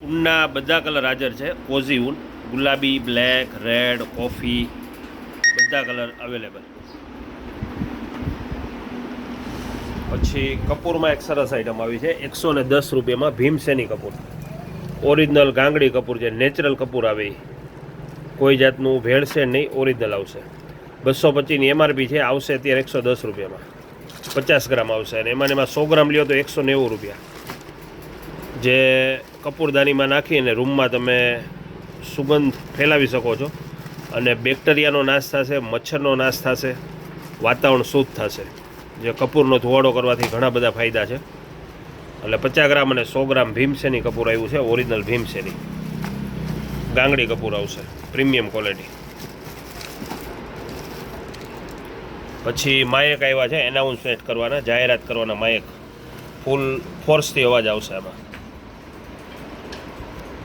ઊનના બધા કલર હાજર છે. કોઝી ઊન, ગુલાબી, બ્લેક, રેડ, કોફી, બધા કલર અવેલેબલ. પછી કપૂરમાં એક સરસ આઈટમ આવી છે. 110 રૂપિયામાં ભીમસેની કપૂર, ઓરિજિનલ ગાંગડી કપૂર છે. નેચરલ કપૂર આવે, કોઈ જાતનું ભેળસેળ નહીં, ઓરિજિનલ આવશે. 225ની MRP છે, આવશે અત્યારે 110 રૂપિયામાં. 50 ગ્રામ આવશે અને એમાં 100 ગ્રામ લ્યો તો 190 રૂપિયા. જે કપૂરદાનીમાં નાખીને રૂમમાં તમે સુગંધ ફેલાવી શકો છો અને બેક્ટેરિયાનો નાશ થશે, મચ્છરનો નાશ થશે, વાતાવરણ શુદ્ધ થશે. જે કપૂરનો ધુવાડો કરવાથી ઘણા બધા ફાયદા છે. એટલે 50 ગ્રામ અને 100 ગ્રામ ભીમસેની કપૂર આવ્યું છે. ઓરિજિનલ ભીમસેની ગાંગડી કપૂર આવશે, પ્રીમિયમ ક્વોલિટી. પછી માયક આવ્યા છે, એનાઉન્સમેન્ટ કરવાના, જાહેરાત કરવાના માયક. ફૂલ ફોર્સથી અવાજ આવશે આમાં.